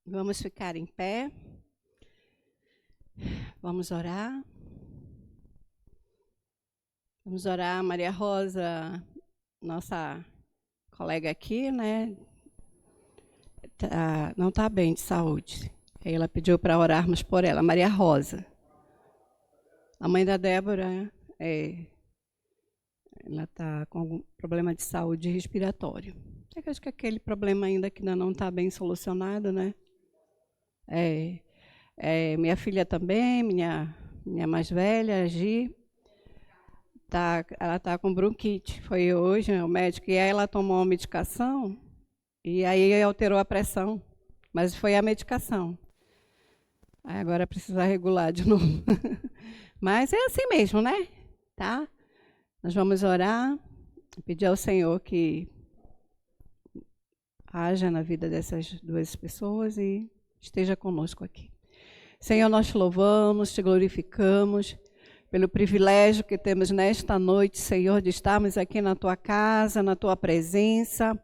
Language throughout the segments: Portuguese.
Vamos ficar em pé. Vamos orar. Vamos orar. Maria Rosa, nossa colega aqui, né? Não está bem de saúde. Ela pediu para orarmos por ela. Maria Rosa. A mãe da Débora, ela está com algum problema de saúde respiratório. Acho que aquele problema ainda que ainda não está bem solucionado, né? Minha filha também, minha mais velha, a Gi, ela está com bronquite. Foi hoje, o médico, e aí ela tomou uma medicação e aí alterou a pressão, mas foi a medicação. Aí agora precisa regular de novo. Mas é assim mesmo, né? Tá? Nós vamos orar, pedir ao Senhor que haja na vida dessas duas pessoas e esteja conosco aqui. Senhor, nós te louvamos, te glorificamos pelo privilégio que temos nesta noite, Senhor, de estarmos aqui na tua casa, na tua presença,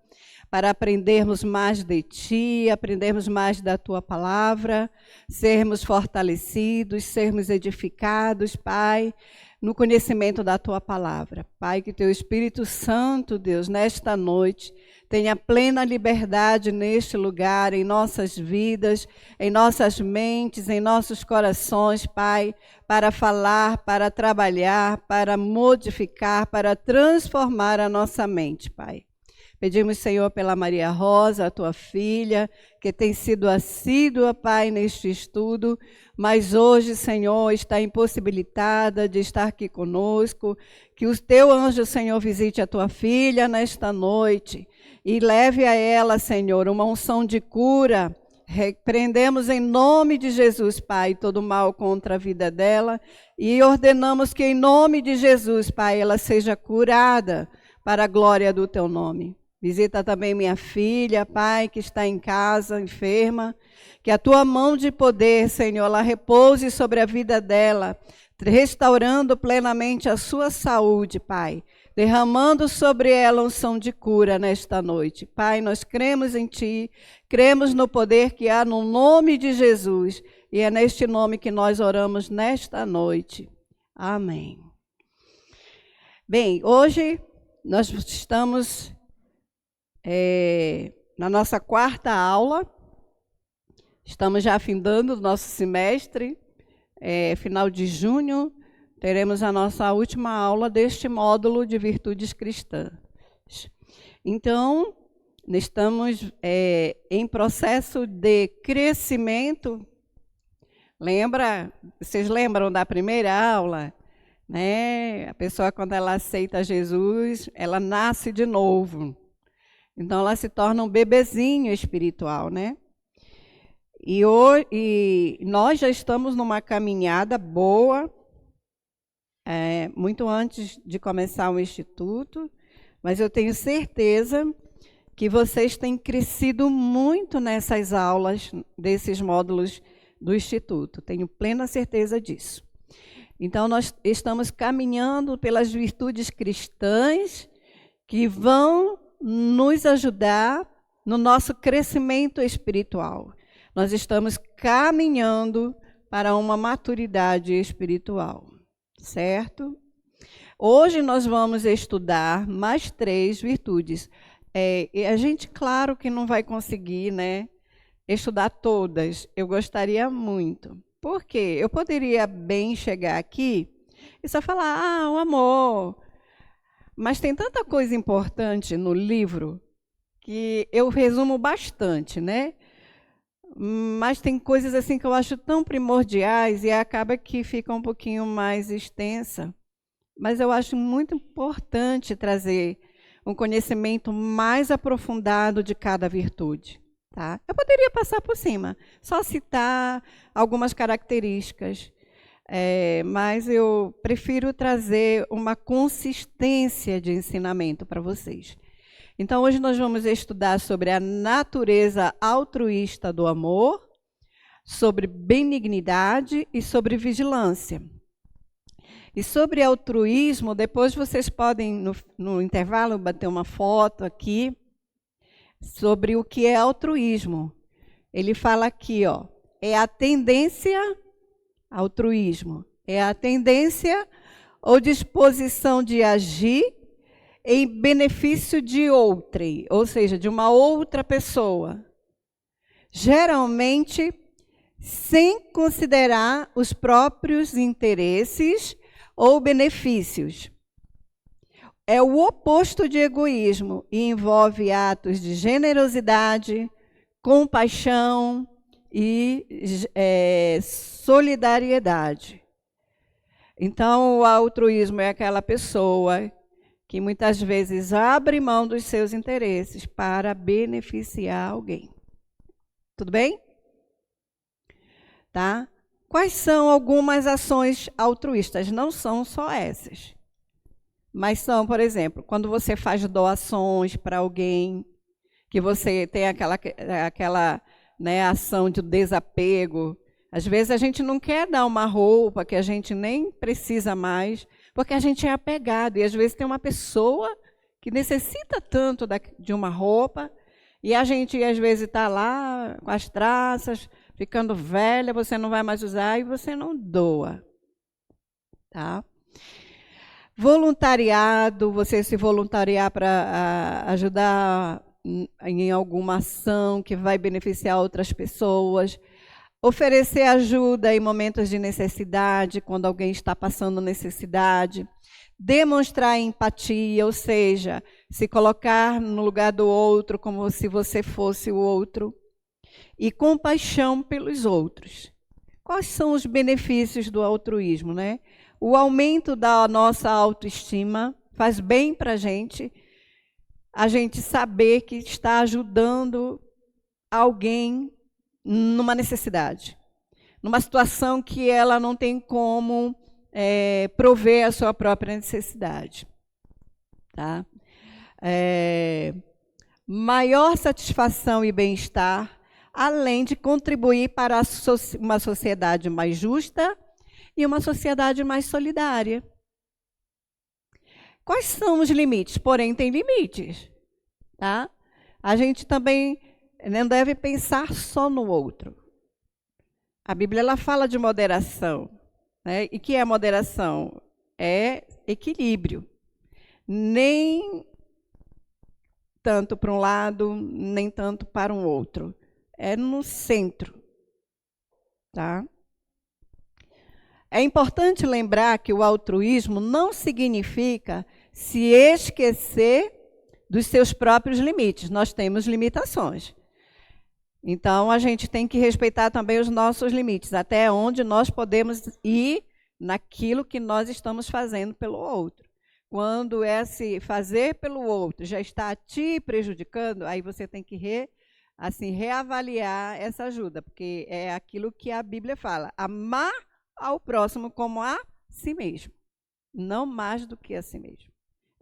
para aprendermos mais de ti, aprendermos mais da tua palavra, sermos fortalecidos, sermos edificados, Pai, no conhecimento da tua palavra. Pai, que teu Espírito Santo, Deus, nesta noite, tenha plena liberdade neste lugar, em nossas vidas, em nossas mentes, em nossos corações, Pai, para falar, para trabalhar, para modificar, para transformar a nossa mente, Pai. Pedimos, Senhor, pela Maria Rosa, a tua filha, que tem sido assídua, Pai, neste estudo, mas hoje, Senhor, está impossibilitada de estar aqui conosco. Que o teu anjo, Senhor, visite a tua filha nesta noite e leve a ela, Senhor, uma unção de cura. Repreendemos em nome de Jesus, Pai, todo mal contra a vida dela e ordenamos que em nome de Jesus, Pai, ela seja curada para a glória do teu nome. Visita também minha filha, Pai, que está em casa, enferma. Que a tua mão de poder, Senhor, ela repouse sobre a vida dela, restaurando plenamente a sua saúde, Pai. Derramando sobre ela unção de cura nesta noite. Pai, nós cremos em ti, cremos no poder que há no nome de Jesus. E é neste nome que nós oramos nesta noite. Amém. Bem, hoje nós estamos na nossa quarta aula. Estamos já findando o nosso semestre. Final de junho, teremos a nossa última aula deste módulo de virtudes cristãs. Então, estamos em processo de crescimento. Vocês lembram da primeira aula? Né? A pessoa, quando ela aceita Jesus, ela nasce de novo. Então, ela se torna um bebezinho espiritual, né? E nós já estamos numa caminhada boa, muito antes de começar o Instituto, mas eu tenho certeza que vocês têm crescido muito nessas aulas, desses módulos do Instituto. Tenho plena certeza disso. Então, nós estamos caminhando pelas virtudes cristãs que vão nos ajudar no nosso crescimento espiritual. Nós estamos caminhando para uma maturidade espiritual, certo? Hoje nós vamos estudar mais 3 virtudes. E a gente, claro que não vai conseguir, né, estudar todas. Eu gostaria muito. Por quê? Eu poderia bem chegar aqui e só falar, o amor. Mas tem tanta coisa importante no livro que eu resumo bastante, né? Mas tem coisas assim que eu acho tão primordiais e acaba que fica um pouquinho mais extensa. Mas eu acho muito importante trazer um conhecimento mais aprofundado de cada virtude. Tá? Eu poderia passar por cima, só citar algumas características, mas eu prefiro trazer uma consistência de ensinamento para vocês. Então, hoje nós vamos estudar sobre a natureza altruísta do amor, sobre benignidade e sobre vigilância. E sobre altruísmo, depois vocês podem, no intervalo, bater uma foto aqui, sobre o que é altruísmo. Ele fala aqui, ó, é a tendência, altruísmo, é a tendência ou disposição de agir em benefício de outrem, ou seja, de uma outra pessoa. Geralmente, sem considerar os próprios interesses ou benefícios. É o oposto de egoísmo e envolve atos de generosidade, compaixão e solidariedade. Então, o altruísmo é aquela pessoa que muitas vezes abre mão dos seus interesses para beneficiar alguém. Tudo bem? Tá? Quais são algumas ações altruístas? Não são só essas. Mas são, por exemplo, quando você faz doações para alguém, que você tem aquela ação de desapego. Às vezes a gente não quer dar uma roupa que a gente nem precisa mais, porque a gente é apegado. E às vezes tem uma pessoa que necessita tanto de uma roupa, e a gente às vezes está lá com as traças, ficando velha, você não vai mais usar e você não doa. Tá? Voluntariado, você se voluntariar para ajudar em alguma ação que vai beneficiar outras pessoas. Oferecer ajuda em momentos de necessidade, quando alguém está passando necessidade. Demonstrar empatia, ou seja, se colocar no lugar do outro como se você fosse o outro. E compaixão pelos outros. Quais são os benefícios do altruísmo, né? O aumento da nossa autoestima faz bem para a gente saber que está ajudando alguém numa necessidade, numa situação que ela não tem como prover a sua própria necessidade. Tá? Maior satisfação e bem-estar, além de contribuir para uma sociedade mais justa e uma sociedade mais solidária. Quais são os limites? Porém, tem limites. Tá? A gente também não deve pensar só no outro. A Bíblia ela fala de moderação. Né? E que é moderação? É equilíbrio. Nem tanto para um lado, nem tanto para um outro. É no centro. Tá? É importante lembrar que o altruísmo não significa se esquecer dos seus próprios limites. Nós temos limitações. Então, a gente tem que respeitar também os nossos limites, até onde nós podemos ir naquilo que nós estamos fazendo pelo outro. Quando esse fazer pelo outro já está te prejudicando, aí você tem que reavaliar essa ajuda, porque é aquilo que a Bíblia fala, amar ao próximo como a si mesmo, não mais do que a si mesmo.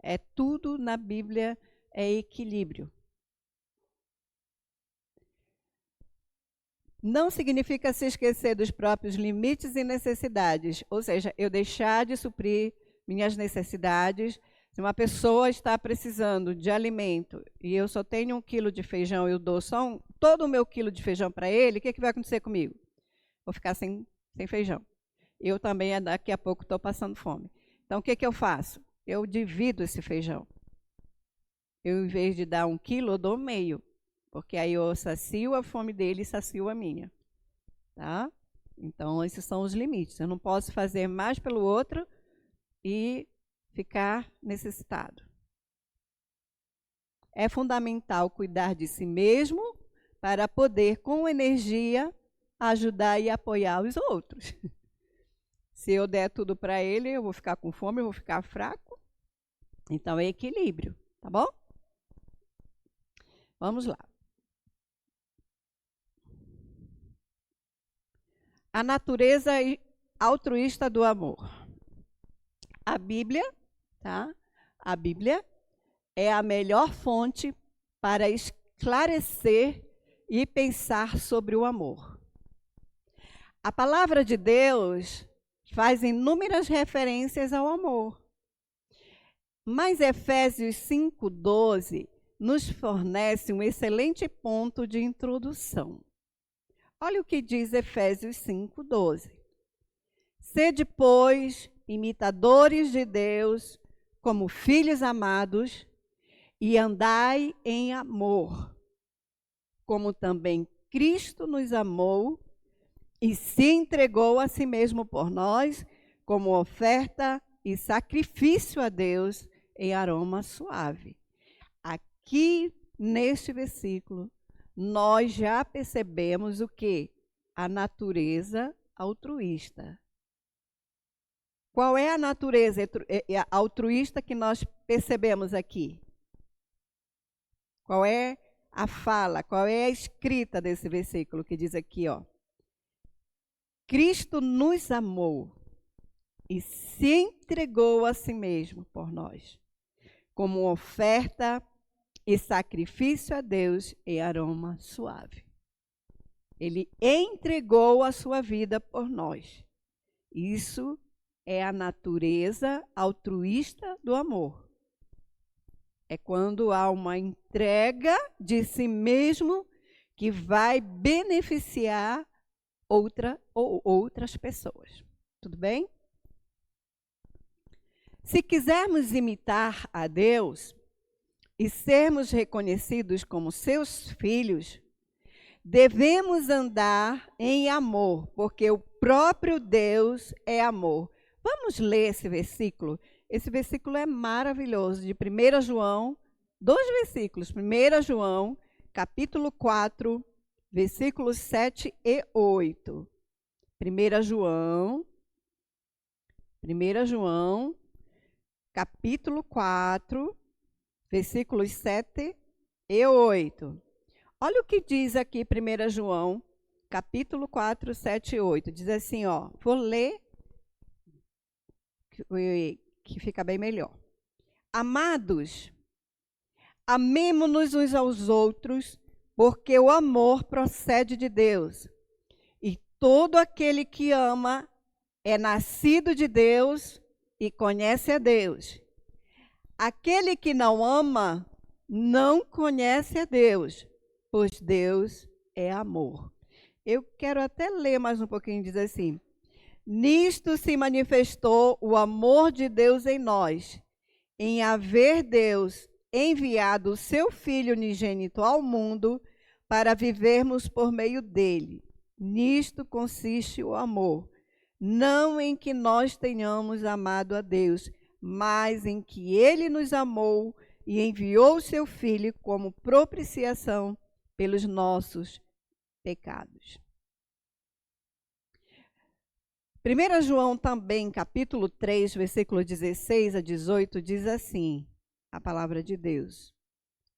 É tudo na Bíblia, é equilíbrio. Não significa se esquecer dos próprios limites e necessidades, ou seja, eu deixar de suprir minhas necessidades. Se uma pessoa está precisando de alimento e eu só tenho 1 quilo de feijão, eu dou só todo o meu quilo de feijão para ele, o que vai acontecer comigo? Vou ficar sem feijão. Eu também, daqui a pouco, estou passando fome. Então, o que eu faço? Eu divido esse feijão. Eu, em vez de dar 1 quilo, eu dou meio. Porque aí eu sacio a fome dele e sacio a minha. Tá? Então, esses são os limites. Eu não posso fazer mais pelo outro e ficar necessitado. É fundamental cuidar de si mesmo para poder, com energia, ajudar e apoiar os outros. Se eu der tudo para ele, eu vou ficar com fome, eu vou ficar fraco. Então, é equilíbrio, tá bom? Vamos lá. A natureza altruísta do amor. A Bíblia, tá? A Bíblia é a melhor fonte para esclarecer e pensar sobre o amor. A palavra de Deus faz inúmeras referências ao amor. Mas Efésios 5:12 nos fornece um excelente ponto de introdução. Olha o que diz Efésios 5:12. Sede, pois, imitadores de Deus, como filhos amados, e andai em amor, como também Cristo nos amou e se entregou a si mesmo por nós, como oferta e sacrifício a Deus em aroma suave. Aqui, neste versículo, nós já percebemos o quê? A natureza altruísta. Qual é a natureza altruísta que nós percebemos aqui? Qual é a fala, qual é a escrita desse versículo que diz aqui, ó? Cristo nos amou e se entregou a si mesmo por nós, como oferta e sacrifício a Deus em aroma suave. Ele entregou a sua vida por nós. Isso é a natureza altruísta do amor. É quando há uma entrega de si mesmo que vai beneficiar outras pessoas. Tudo bem? Se quisermos imitar a Deus e sermos reconhecidos como seus filhos, devemos andar em amor, porque o próprio Deus é amor. Vamos ler esse versículo? Esse versículo é maravilhoso, de 1 João, 2 versículos. 1 João, capítulo 4, versículos 7 e 8. 1 João, capítulo 4, versículos 7 e 8. Olha o que diz aqui 1 João, capítulo 4, 7 e 8. Diz assim, ó, vou ler, que fica bem melhor. Amados, amemo-nos uns aos outros, porque o amor procede de Deus. E todo aquele que ama é nascido de Deus e conhece a Deus. Aquele que não ama não conhece a Deus, pois Deus é amor. Eu quero até ler mais um pouquinho, diz assim: nisto se manifestou o amor de Deus em nós, em haver Deus enviado o seu Filho unigênito ao mundo para vivermos por meio dele. Nisto consiste o amor, não em que nós tenhamos amado a Deus, mas em que ele nos amou e enviou o seu Filho como propiciação pelos nossos pecados. 1 João também, capítulo 3, versículo 16 a 18, diz assim, a palavra de Deus.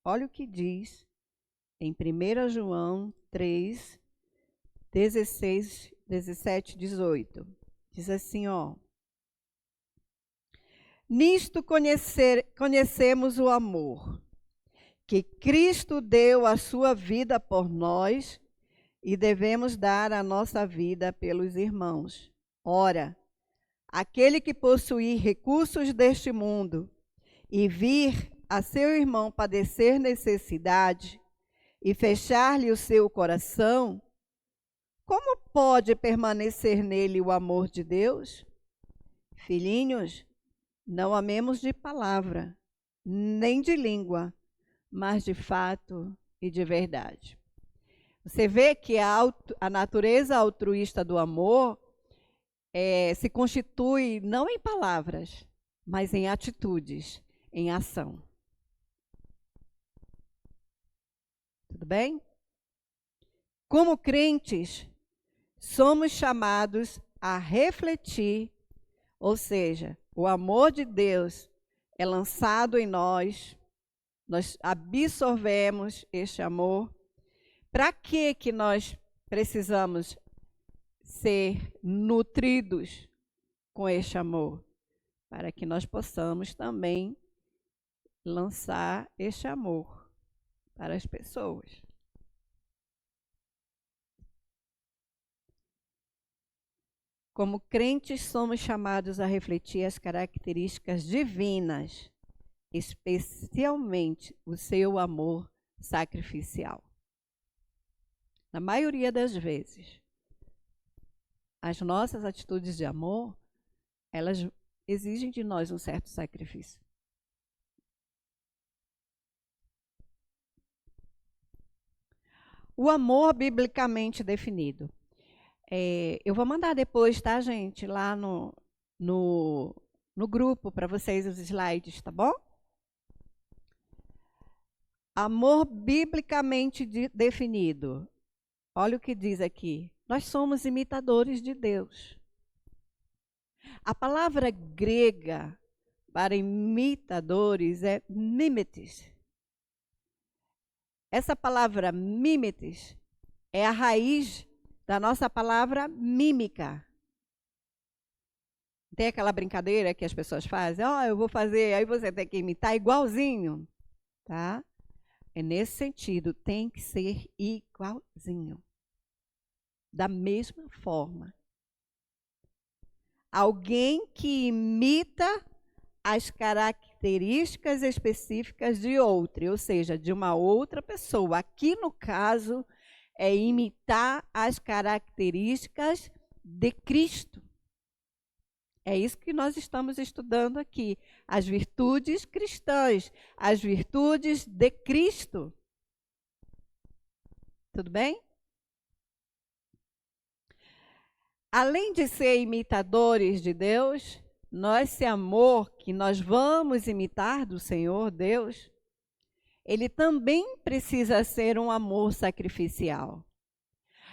Olha o que diz em 1 João 3, 16, 17, 18. Diz assim, ó. Nisto conhecemos o amor, que Cristo deu a sua vida por nós e devemos dar a nossa vida pelos irmãos. Ora, aquele que possuir recursos deste mundo e vir a seu irmão padecer necessidade e fechar-lhe o seu coração, como pode permanecer nele o amor de Deus? Filhinhos, não amemos de palavra, nem de língua, mas de fato e de verdade. Você vê que a natureza altruísta do amor se constitui não em palavras, mas em atitudes, em ação. Tudo bem? Como crentes, somos chamados a refletir, ou seja, o amor de Deus é lançado em nós absorvemos este amor. Para que nós precisamos ser nutridos com este amor? Para que nós possamos também lançar este amor para as pessoas. Como crentes, somos chamados a refletir as características divinas, especialmente o seu amor sacrificial. na maioria das vezes, as nossas atitudes de amor, elas exigem de nós um certo sacrifício. O amor biblicamente definido. Eu vou mandar depois, tá, gente? Lá no grupo para vocês os slides, tá bom? Amor biblicamente definido. Olha o que diz aqui. Nós somos imitadores de Deus. A palavra grega para imitadores é mimetes. Essa palavra mimetes é a raiz da nossa palavra mímica. Tem aquela brincadeira que as pessoas fazem, eu vou fazer, aí você tem que imitar igualzinho, tá? É nesse sentido, tem que ser igualzinho. Da mesma forma. Alguém que imita as características específicas de outra, ou seja, de uma outra pessoa. Aqui, no caso, é imitar as características de Cristo. É isso que nós estamos estudando aqui. As virtudes cristãs, as virtudes de Cristo. Tudo bem? Além de ser imitadores de Deus, esse amor que nós vamos imitar do Senhor Deus, ele também precisa ser um amor sacrificial.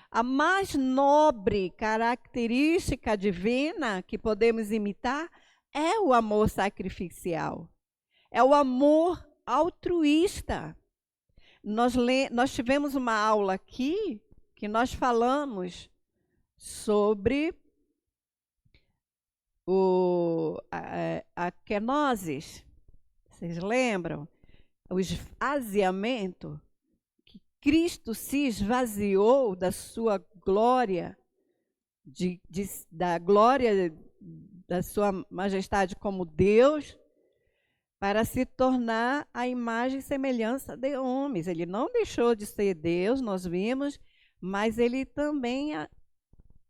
A mais nobre característica divina que podemos imitar é o amor sacrificial. É o amor altruísta. Nós tivemos uma aula aqui que nós falamos sobre a kenosis. Vocês lembram? O esvaziamento. Cristo se esvaziou da sua glória, da glória da sua majestade como Deus, para se tornar a imagem e semelhança de homens. Ele não deixou de ser Deus, nós vimos, mas ele também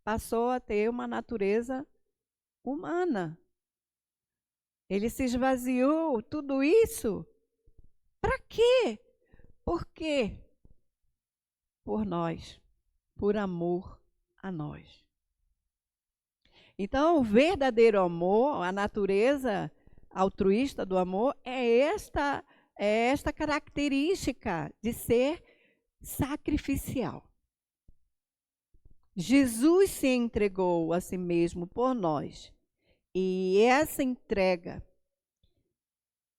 passou a ter uma natureza humana. Ele se esvaziou, tudo isso, para quê? Por quê? Por nós, por amor a nós. Então, o verdadeiro amor, a natureza altruísta do amor, é esta característica de ser sacrificial. Jesus se entregou a si mesmo por nós. E essa entrega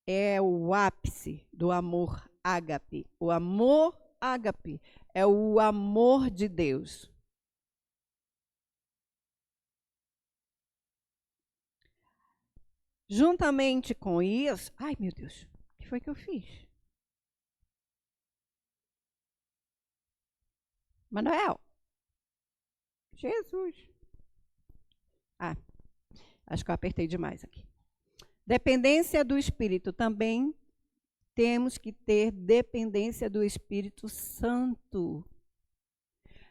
é o ápice do amor ágape. O amor ágape é o amor de Deus. Juntamente com isso... Ai, meu Deus, o que foi que eu fiz? Manuel. Jesus. Acho que eu apertei demais aqui. Dependência do Espírito. Também temos que ter dependência do Espírito Santo.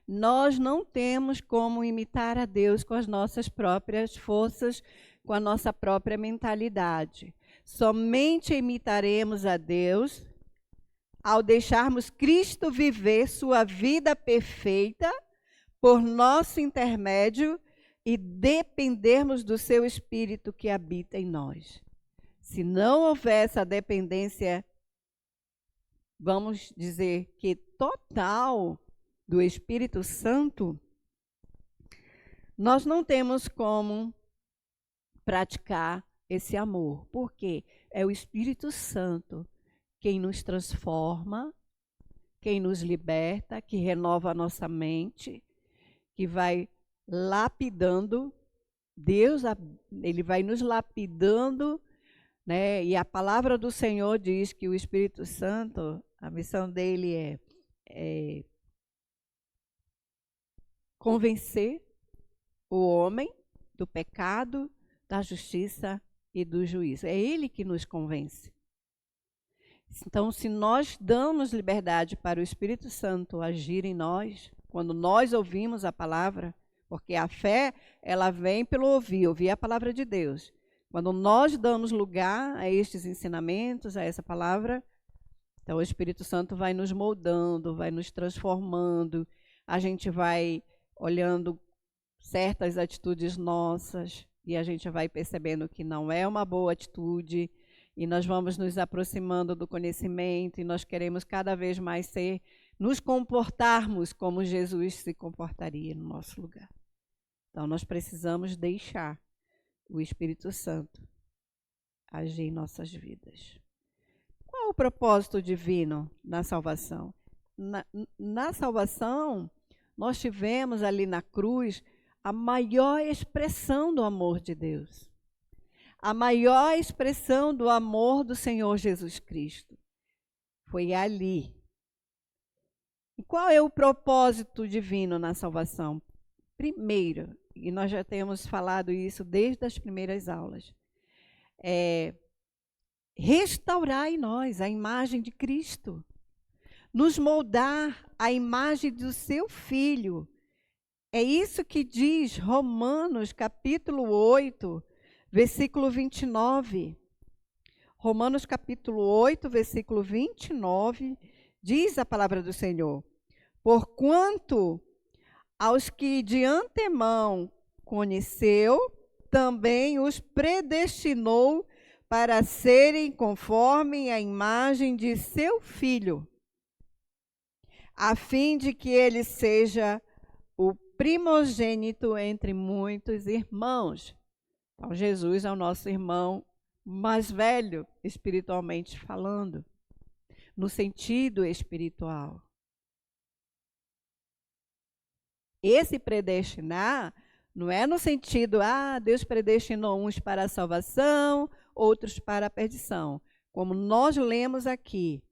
Nós não temos como imitar a Deus com as nossas próprias forças, com a nossa própria mentalidade. Somente imitaremos a Deus ao deixarmos Cristo viver sua vida perfeita por nosso intermédio e dependermos do seu Espírito que habita em nós. Se não houver essa dependência, vamos dizer que total do Espírito Santo, nós não temos como praticar esse amor. Por quê? É o Espírito Santo quem nos transforma, quem nos liberta, que renova a nossa mente, que vai lapidando. Deus, ele vai nos lapidando, né? E a palavra do Senhor diz que o Espírito Santo, a missão dele é convencer o homem do pecado, da justiça e do juízo. É ele que nos convence. Então, se nós damos liberdade para o Espírito Santo agir em nós, quando nós ouvimos a palavra, porque a fé, ela vem pelo ouvir a palavra de Deus. Quando nós damos lugar a estes ensinamentos, a essa palavra, então o Espírito Santo vai nos moldando, vai nos transformando, a gente vai olhando certas atitudes nossas e a gente vai percebendo que não é uma boa atitude e nós vamos nos aproximando do conhecimento e nós queremos cada vez mais nos comportarmos como Jesus se comportaria no nosso lugar. Então nós precisamos deixar o Espírito Santo agir em nossas vidas. Qual o propósito divino na salvação? Na salvação, nós tivemos ali na cruz a maior expressão do amor de Deus. A maior expressão do amor do Senhor Jesus Cristo. Foi ali. E qual é o propósito divino na salvação? Primeiro, e nós já temos falado isso desde as primeiras aulas, restaurar em nós a imagem de Cristo, nos moldar a imagem do seu Filho. É isso que diz Romanos capítulo 8, versículo 29. Romanos capítulo 8, versículo 29, diz a palavra do Senhor: porquanto aos que de antemão conheceu, também os predestinou para serem conforme a imagem de seu Filho, a fim de que ele seja o primogênito entre muitos irmãos. Então, Jesus é o nosso irmão mais velho, espiritualmente falando, no sentido espiritual. Esse predestinar não é no sentido, Deus predestinou uns para a salvação, outros para a perdição. Como nós lemos aqui,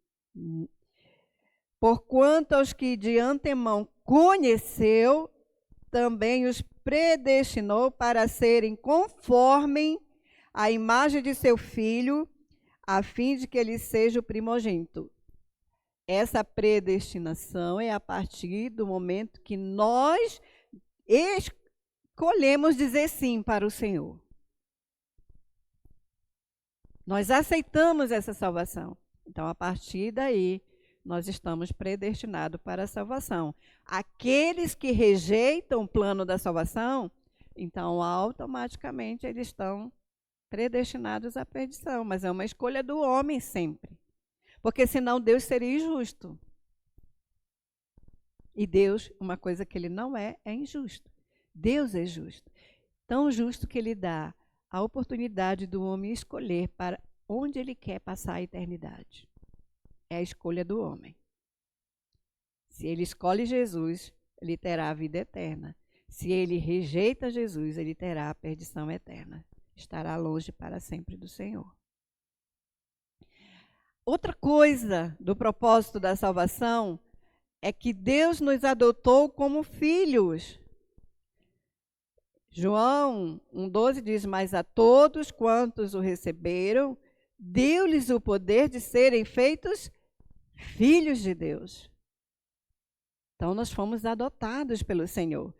porquanto aos que de antemão conheceu, também os predestinou para serem conforme a imagem de seu Filho, a fim de que ele seja o primogênito. Essa predestinação é a partir do momento que nós escolhemos dizer sim para o Senhor. Nós aceitamos essa salvação. Então, a partir daí, nós estamos predestinados para a salvação. Aqueles que rejeitam o plano da salvação, então, automaticamente, eles estão predestinados à perdição. Mas é uma escolha do homem sempre. Porque senão Deus seria injusto. E Deus, uma coisa que ele não é injusto. Deus é justo. Tão justo que ele dá a oportunidade do homem escolher para onde ele quer passar a eternidade. É a escolha do homem. Se ele escolhe Jesus, ele terá a vida eterna. Se ele rejeita Jesus, ele terá a perdição eterna. Estará longe para sempre do Senhor. Outra coisa do propósito da salvação é que Deus nos adotou como filhos. João 1,12 diz: mas a todos quantos o receberam, deu-lhes o poder de serem feitos filhos de Deus. Então, nós fomos adotados pelo Senhor.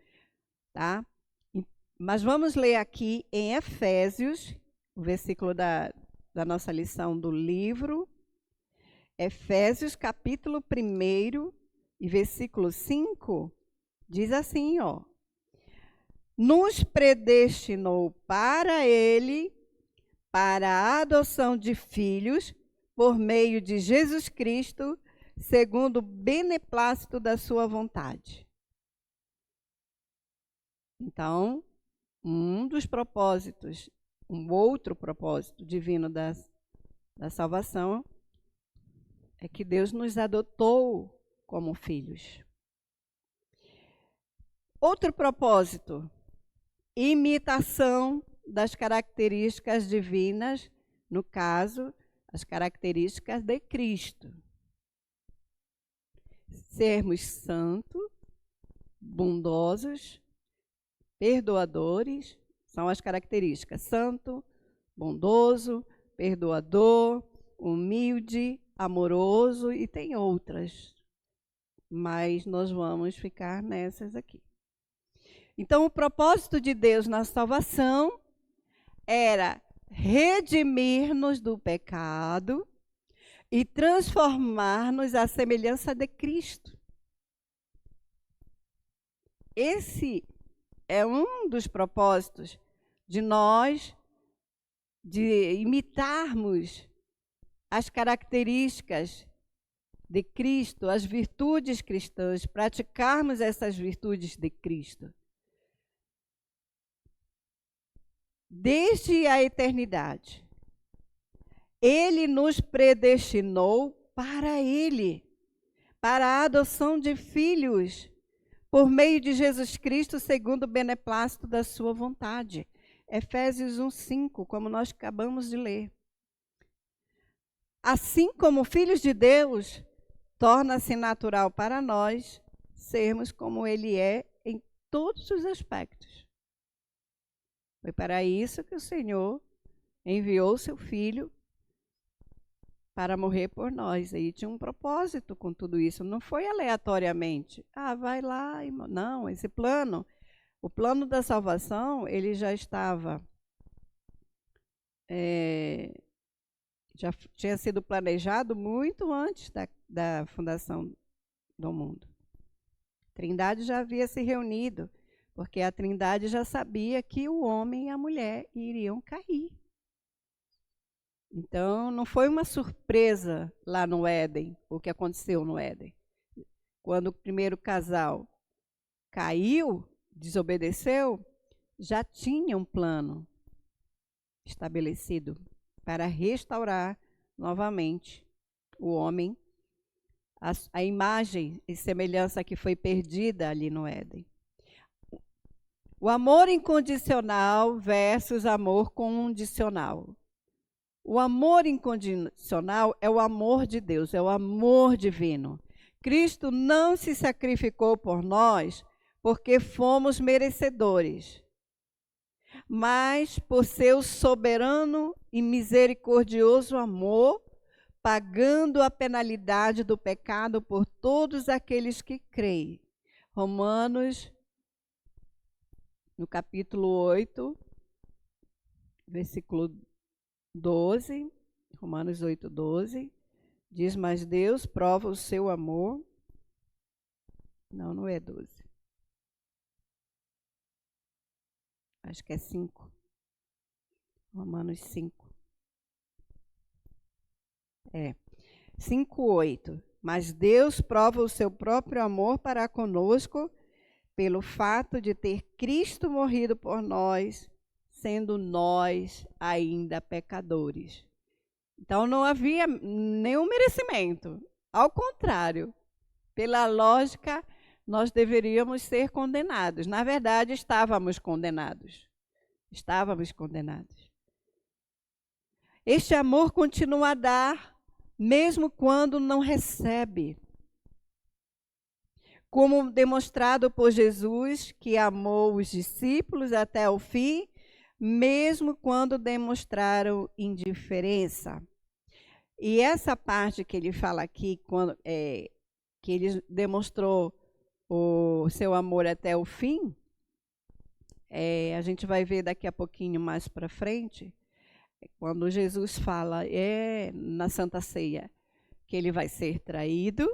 Tá? Mas vamos ler aqui em Efésios, o versículo da nossa lição do livro. Efésios, capítulo 1 e versículo 5, diz assim, nos predestinou para ele, para a adoção de filhos, por meio de Jesus Cristo, segundo o beneplácito da sua vontade. Então, um outro propósito divino da salvação é que Deus nos adotou como filhos. Outro propósito, imitação das características divinas, no caso, as características de Cristo. Sermos santos, bondosos, perdoadores, são as características. Santo, bondoso, perdoador, humilde, amoroso, e tem outras. mas nós vamos ficar nessas aqui. Então, o propósito de Deus na salvação era redimir-nos do pecado e transformar-nos à semelhança de Cristo. Esse é um dos propósitos de nós, de imitarmos as características de Cristo, as virtudes cristãs, praticarmos essas virtudes de Cristo. Desde a eternidade, Ele nos predestinou para Ele, para a adoção de filhos, por meio de Jesus Cristo, segundo o beneplácito da sua vontade. Efésios 1:5, como nós acabamos de ler. Assim como filhos de Deus, torna-se natural para nós sermos como Ele é em todos os aspectos. Foi para isso que o Senhor enviou seu Filho para morrer por nós. Aí tinha um propósito com tudo isso. Não foi aleatoriamente. Vai lá. Não, esse plano, o plano da salvação, ele já estava, já tinha sido planejado muito antes da fundação do mundo. A Trindade já havia se reunido, porque a Trindade já sabia que o homem e a mulher iriam cair. Então, não foi uma surpresa lá no Éden, o que aconteceu no Éden. Quando o primeiro casal caiu, desobedeceu, já tinha um plano estabelecido para restaurar novamente o homem, a imagem e semelhança que foi perdida ali no Éden. O amor incondicional versus amor condicional. O amor incondicional é o amor de Deus, é o amor divino. Cristo não se sacrificou por nós porque fomos merecedores, mas por seu soberano e misericordioso amor, pagando a penalidade do pecado por todos aqueles que creem. Romanos, no capítulo 8, versículo 12, Romanos 8, 12, diz: mas Deus prova o seu amor. Não é 12. Acho que é 5. Romanos 5. 5, 8. Mas Deus prova o seu próprio amor para conosco pelo fato de ter Cristo morrido por nós, sendo nós ainda pecadores. Então não havia nenhum merecimento. Ao contrário, pela lógica, nós deveríamos ser condenados. Na verdade, estávamos condenados. Estávamos condenados. Este amor continua a dar, mesmo quando não recebe. Como demonstrado por Jesus, que amou os discípulos até o fim, mesmo quando demonstraram indiferença. E essa parte que ele fala aqui, que ele demonstrou o seu amor até o fim, a gente vai ver daqui a pouquinho mais para frente, quando Jesus fala na Santa Ceia que ele vai ser traído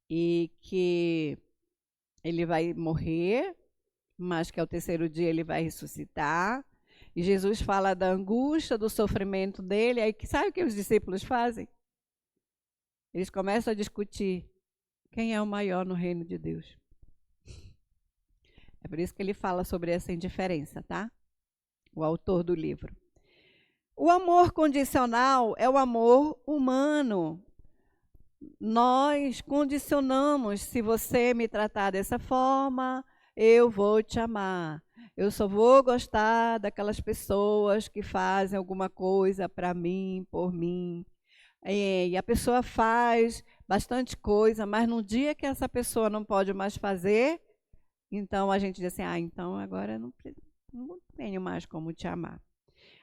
e que ele vai morrer, mas que ao terceiro dia ele vai ressuscitar. E Jesus fala da angústia, do sofrimento dele. Aí sabe o que os discípulos fazem? Eles começam a discutir quem é o maior no reino de Deus. É por isso que ele fala sobre essa indiferença, tá? O autor do livro. O amor condicional é o amor humano. Nós condicionamos: se você me tratar dessa forma, eu vou te amar. Eu só vou gostar daquelas pessoas que fazem alguma coisa para mim, por mim. E a pessoa faz bastante coisa, mas no dia que essa pessoa não pode mais fazer, então a gente diz assim: então agora eu não tenho mais como te amar.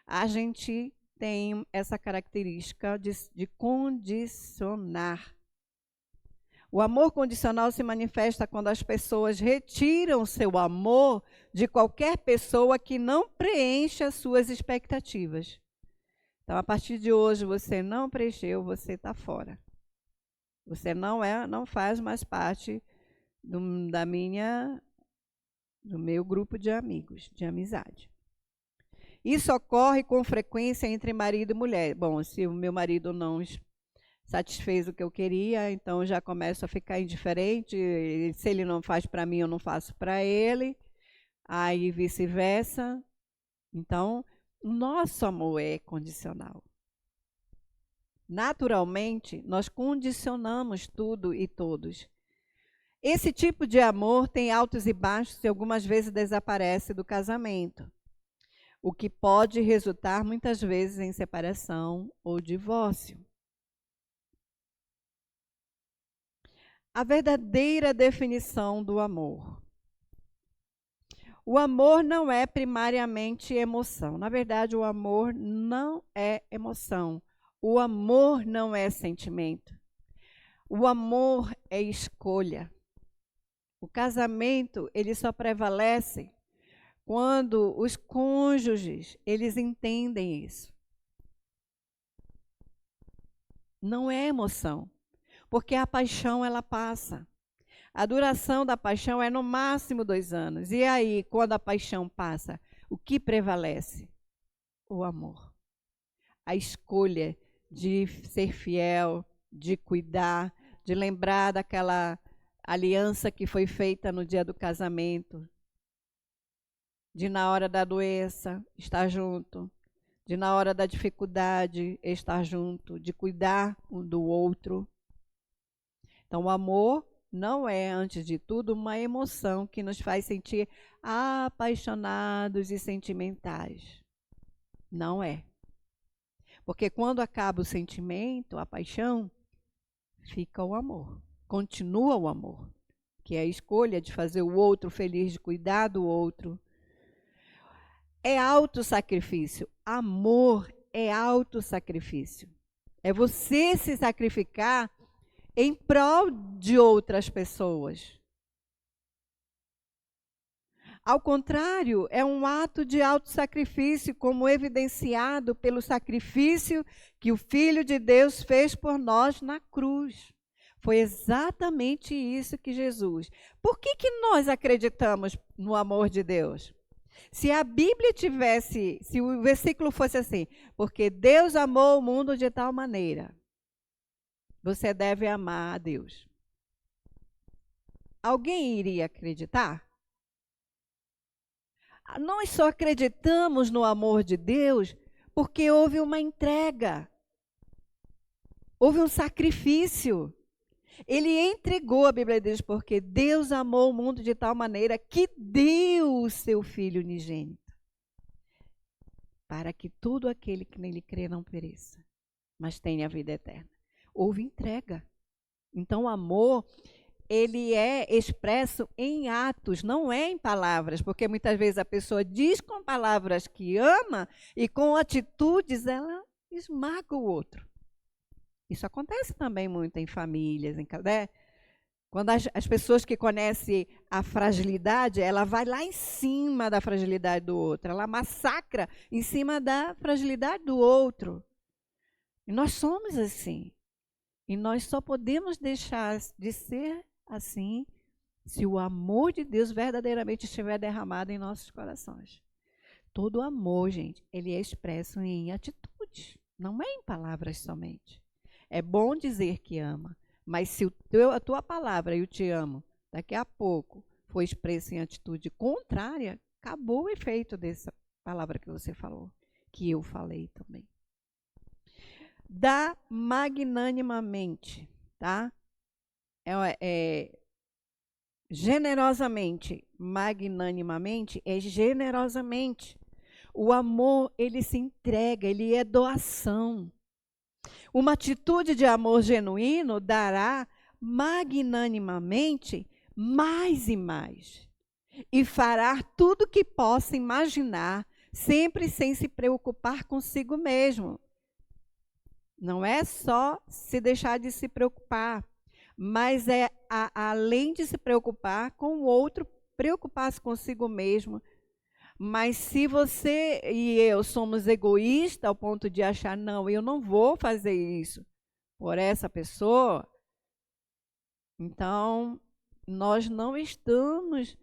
A gente tem essa característica de condicionar. O amor condicional se manifesta quando as pessoas retiram seu amor de qualquer pessoa que não preencha suas expectativas. Então, a partir de hoje, você não preencheu, você está fora. Você não faz mais parte do meu grupo de amigos, de amizade. Isso ocorre com frequência entre marido e mulher. Bom, se o meu marido não satisfez o que eu queria, então já começo a ficar indiferente. Se ele não faz para mim, eu não faço para ele. Aí vice-versa. Então, o nosso amor é condicional. Naturalmente, nós condicionamos tudo e todos. Esse tipo de amor tem altos e baixos e algumas vezes desaparece do casamento, o que pode resultar muitas vezes em separação ou divórcio. A verdadeira definição do amor. O amor não é primariamente emoção. Na verdade, o amor não é emoção. O amor não é sentimento. O amor é escolha. O casamento, ele só prevalece quando os cônjuges, eles entendem isso. Não é emoção, porque a paixão, ela passa. A duração da paixão é no máximo 2 anos. E aí, quando a paixão passa, o que prevalece? O amor. A escolha de ser fiel, de cuidar, de lembrar daquela aliança que foi feita no dia do casamento, de na hora da doença estar junto, de na hora da dificuldade estar junto, de cuidar um do outro. Então, o amor não é, antes de tudo, uma emoção que nos faz sentir apaixonados e sentimentais. Não é. Porque quando acaba o sentimento, a paixão, fica o amor. Continua o amor, que é a escolha de fazer o outro feliz, de cuidar do outro. É autossacrifício. Amor é autossacrifício. É você se sacrificar em prol de outras pessoas. Ao contrário, é um ato de autossacrifício, como evidenciado pelo sacrifício que o Filho de Deus fez por nós na cruz. Foi exatamente isso que Jesus. Por que nós acreditamos no amor de Deus? Se a Bíblia se o versículo fosse assim, porque Deus amou o mundo de tal maneira, você deve amar a Deus. Alguém iria acreditar? Nós só acreditamos no amor de Deus porque houve uma entrega, houve um sacrifício. Ele entregou, a Bíblia diz, porque Deus amou o mundo de tal maneira que deu o seu Filho unigênito, para que todo aquele que nele crê não pereça, mas tenha a vida eterna. Houve entrega. Então, o amor, ele é expresso em atos, não é em palavras, porque muitas vezes a pessoa diz com palavras que ama e com atitudes ela esmaga o outro. Isso acontece também muito em famílias, né? Quando as pessoas que conhecem a fragilidade, ela vai lá em cima da fragilidade do outro, ela massacra em cima da fragilidade do outro. E nós somos assim. E nós só podemos deixar de ser assim se o amor de Deus verdadeiramente estiver derramado em nossos corações. Todo amor, gente, ele é expresso em atitudes, não é em palavras somente. É bom dizer que ama, mas se a tua palavra, eu te amo, daqui a pouco for expresso em atitude contrária, acabou o efeito dessa palavra que você falou, que eu falei também. Dá magnanimamente, tá? Generosamente, magnanimamente é generosamente. O amor, ele se entrega, ele é doação. Uma atitude de amor genuíno dará magnanimamente mais e mais, e fará tudo que possa imaginar sempre sem se preocupar consigo mesmo. Não é só se deixar de se preocupar, mas além de se preocupar com o outro, preocupar-se consigo mesmo. Mas se você e eu somos egoístas ao ponto de achar, não, eu não vou fazer isso por essa pessoa, então nós não estamos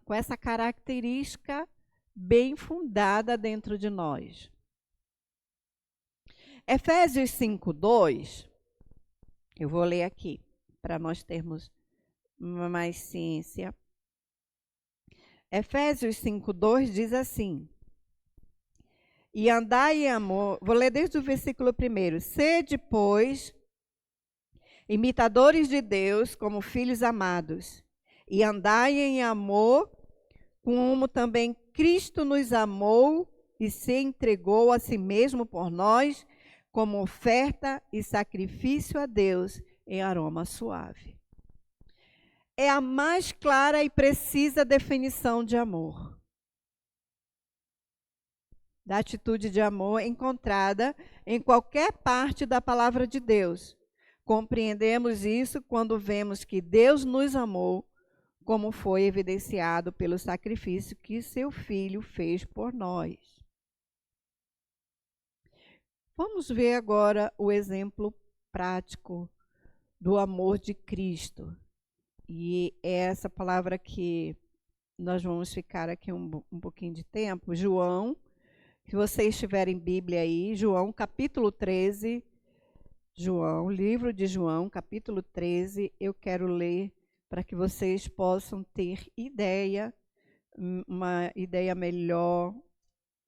com essa característica bem fundada dentro de nós. Efésios 5:2, eu vou ler aqui, para nós termos mais ciência. Efésios 5:2 diz assim: e andai em amor, vou ler desde o versículo 1. Sede, pois, imitadores de Deus como filhos amados, e andai em amor, como também Cristo nos amou e se entregou a si mesmo por nós, como oferta e sacrifício a Deus em aroma suave. É a mais clara e precisa definição de amor. Da atitude de amor encontrada em qualquer parte da palavra de Deus. Compreendemos isso quando vemos que Deus nos amou, como foi evidenciado pelo sacrifício que seu Filho fez por nós. Vamos ver agora o exemplo prático do amor de Cristo. E é essa palavra que nós vamos ficar aqui um pouquinho de tempo. João, se vocês tiverem Bíblia aí, João capítulo 13, João, livro de João, capítulo 13, eu quero ler para que vocês possam ter uma ideia melhor,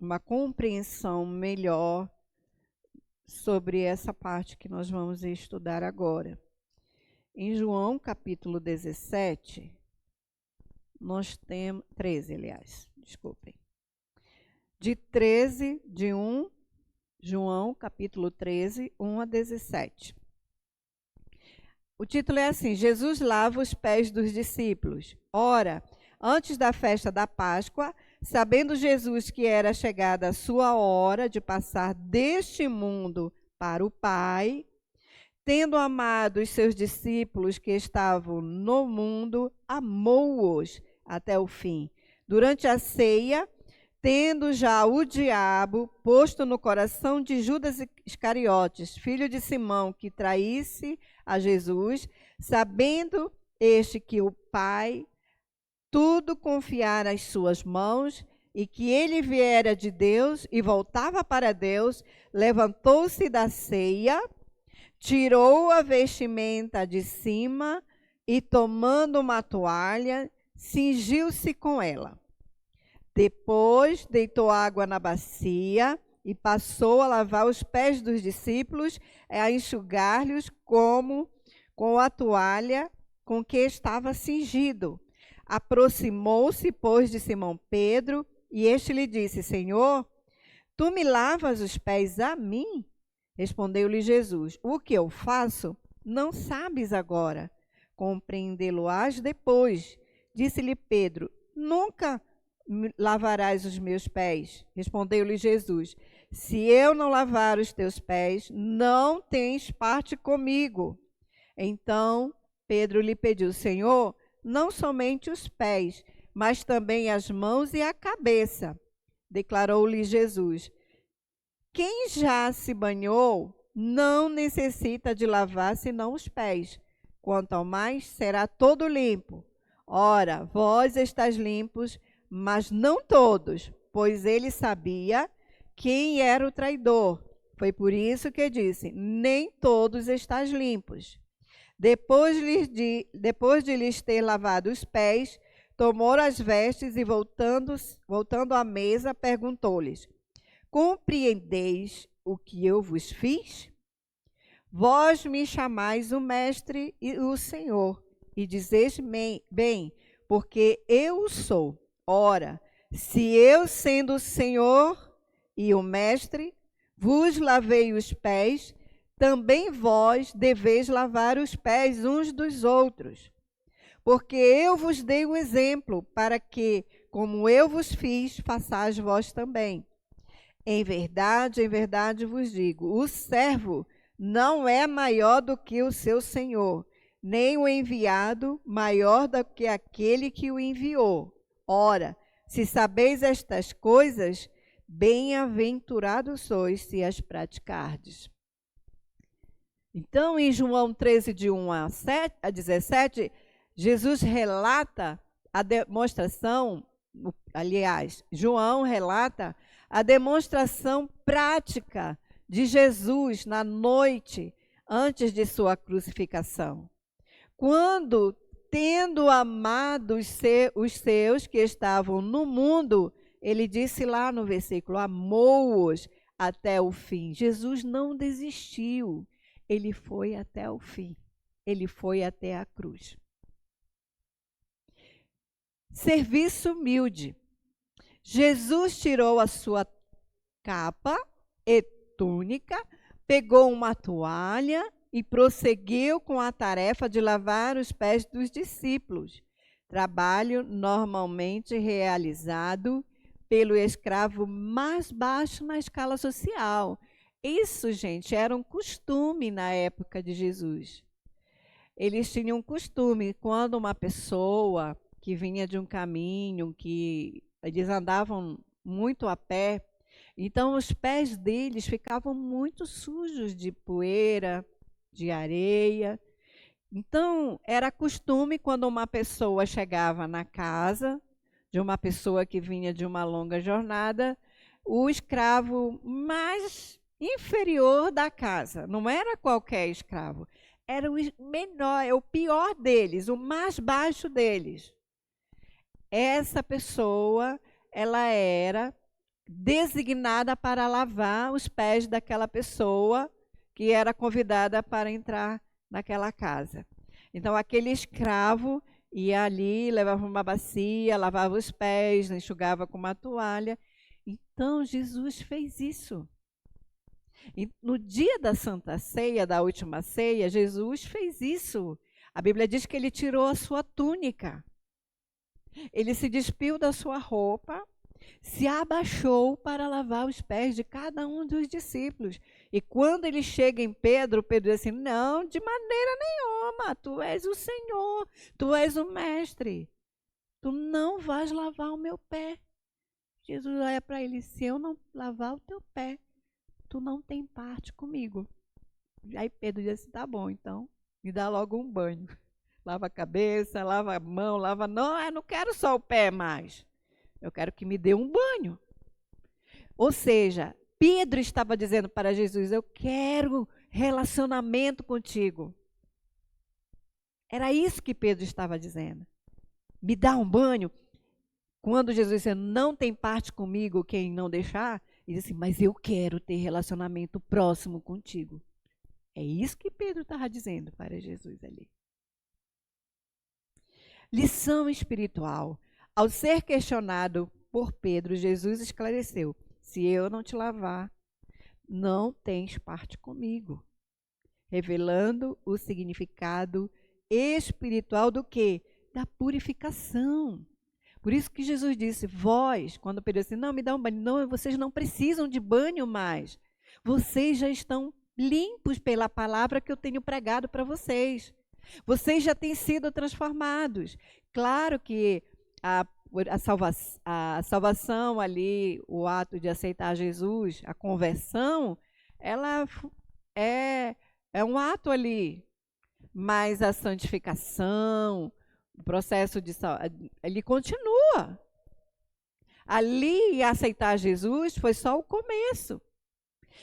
uma compreensão melhor sobre essa parte que nós vamos estudar agora. Em João, capítulo 17, nós temos... 13, aliás, desculpem. De 1, João, capítulo 13, 1 a 17. O título é assim: Jesus lava os pés dos discípulos. Ora, antes da festa da Páscoa, sabendo Jesus que era chegada a sua hora de passar deste mundo para o Pai, tendo amado os seus discípulos que estavam no mundo, amou-os até o fim. Durante a ceia, tendo já o diabo posto no coração de Judas Iscariotes, filho de Simão, que traísse a Jesus, sabendo este que o Pai tudo confiara às suas mãos, e que ele viera de Deus e voltava para Deus, levantou-se da ceia, tirou a vestimenta de cima e, tomando uma toalha, cingiu-se com ela. Depois deitou água na bacia e passou a lavar os pés dos discípulos, a enxugar-lhes com a toalha com que estava cingido. Aproximou-se, pois, de Simão Pedro, e este lhe disse: Senhor, tu me lavas os pés a mim? Respondeu-lhe Jesus: o que eu faço, não sabes agora, compreendê-lo-ás depois. Disse-lhe Pedro: nunca lavarás os meus pés. Respondeu-lhe Jesus: se eu não lavar os teus pés, não tens parte comigo. Então Pedro lhe pediu: Senhor, não somente os pés, mas também as mãos e a cabeça. Declarou-lhe Jesus: quem já se banhou não necessita de lavar senão os pés. Quanto ao mais, será todo limpo. Ora, vós estáis limpos, mas não todos, pois ele sabia quem era o traidor. Foi por isso que disse: nem todos estáis limpos. Depois de lhes ter lavado os pés, tomou as vestes e, voltando à mesa, perguntou-lhes: compreendeis o que eu vos fiz? Vós me chamais o Mestre e o Senhor, e dizeis bem, porque eu o sou. Ora, se eu, sendo o Senhor e o Mestre, vos lavei os pés, também vós deveis lavar os pés uns dos outros. Porque eu vos dei um exemplo, para que, como eu vos fiz, façais vós também. Em verdade vos digo, o servo não é maior do que o seu senhor, nem o enviado maior do que aquele que o enviou. Ora, se sabeis estas coisas, bem-aventurados sois se as praticardes. Então, em João 13, de 1 a 17, Jesus relata a demonstração, aliás, João relata a demonstração prática de Jesus na noite antes de sua crucificação. Quando, tendo amado os seus que estavam no mundo, ele disse lá no versículo, amou-os até o fim. Jesus não desistiu, ele foi até o fim, ele foi até a cruz. Serviço humilde. Jesus tirou a sua capa e túnica, pegou uma toalha e prosseguiu com a tarefa de lavar os pés dos discípulos. Trabalho normalmente realizado pelo escravo mais baixo na escala social. Isso, gente, era um costume na época de Jesus. Eles tinham um costume, quando uma pessoa que vinha de um caminho, que eles andavam muito a pé, então os pés deles ficavam muito sujos de poeira, de areia. Então, era costume quando uma pessoa chegava na casa de uma pessoa que vinha de uma longa jornada, o escravo mais inferior da casa, não era qualquer escravo, era o menor, o pior deles, o mais baixo deles. Essa pessoa, ela era designada para lavar os pés daquela pessoa que era convidada para entrar naquela casa. Então, aquele escravo ia ali, levava uma bacia, lavava os pés, enxugava com uma toalha. Então, Jesus fez isso. E no dia da Santa Ceia, da última ceia, Jesus fez isso. A Bíblia diz que ele tirou a sua túnica. Ele se despiu da sua roupa, se abaixou para lavar os pés de cada um dos discípulos. E quando ele chega em Pedro, Pedro diz assim, não, de maneira nenhuma, tu és o Senhor, tu és o Mestre, tu não vais lavar o meu pé. Jesus olha para ele, se eu não lavar o teu pé, tu não tem parte comigo. Aí Pedro diz assim, tá bom, então me dá logo um banho. Lava a cabeça, lava a mão, lava... Não, eu não quero só o pé mais. Eu quero que me dê um banho. Ou seja, Pedro estava dizendo para Jesus, eu quero relacionamento contigo. Era isso que Pedro estava dizendo. Me dá um banho. Quando Jesus disse, não tem parte comigo quem não deixar, ele disse, mas eu quero ter relacionamento próximo contigo. É isso que Pedro estava dizendo para Jesus ali. Lição espiritual. Ao ser questionado por Pedro, Jesus esclareceu, se eu não te lavar, não tens parte comigo. Revelando o significado espiritual do quê? Da purificação. Por isso que Jesus disse, vós, quando Pedro disse, não, me dá um banho. Não, vocês não precisam de banho mais. Vocês já estão limpos pela palavra que eu tenho pregado para vocês. Vocês já têm sido transformados. Claro que a salvação ali, o ato de aceitar Jesus, a conversão, ela é um ato ali. Mas a santificação, o processo de ele continua. Ali, aceitar Jesus foi só o começo.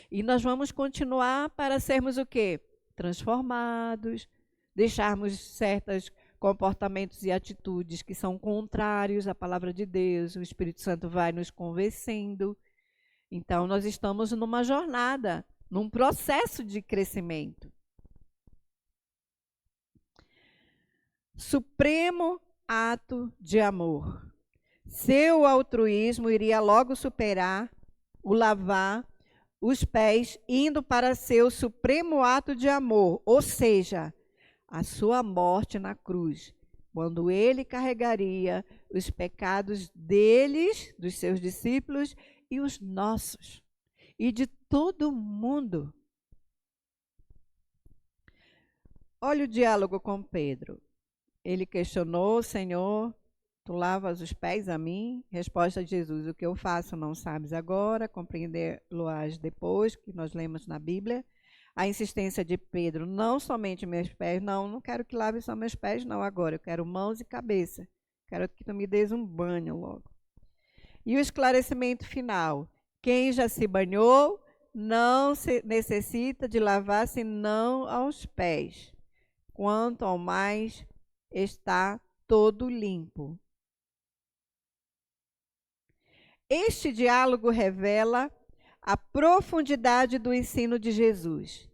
E nós vamos continuar para sermos o quê? Transformados, deixarmos certos comportamentos e atitudes que são contrários à palavra de Deus. O Espírito Santo vai nos convencendo. Então, nós estamos numa jornada, num processo de crescimento. Supremo ato de amor. Seu altruísmo iria logo superar o lavar os pés, indo para seu supremo ato de amor, ou seja, a sua morte na cruz, quando ele carregaria os pecados deles, dos seus discípulos, e os nossos, e de todo mundo. Olha o diálogo com Pedro. Ele questionou: Senhor, tu lavas os pés a mim? Resposta de Jesus: o que eu faço não sabes agora, compreender-lo-ás depois, que nós lemos na Bíblia. A insistência de Pedro: não somente meus pés, não quero que lave só meus pés, não agora, eu quero mãos e cabeça. Quero que tu me des um banho logo. E o esclarecimento final: quem já se banhou não necessita de lavar senão aos pés. Quanto ao mais, está todo limpo. Este diálogo revela a profundidade do ensino de Jesus.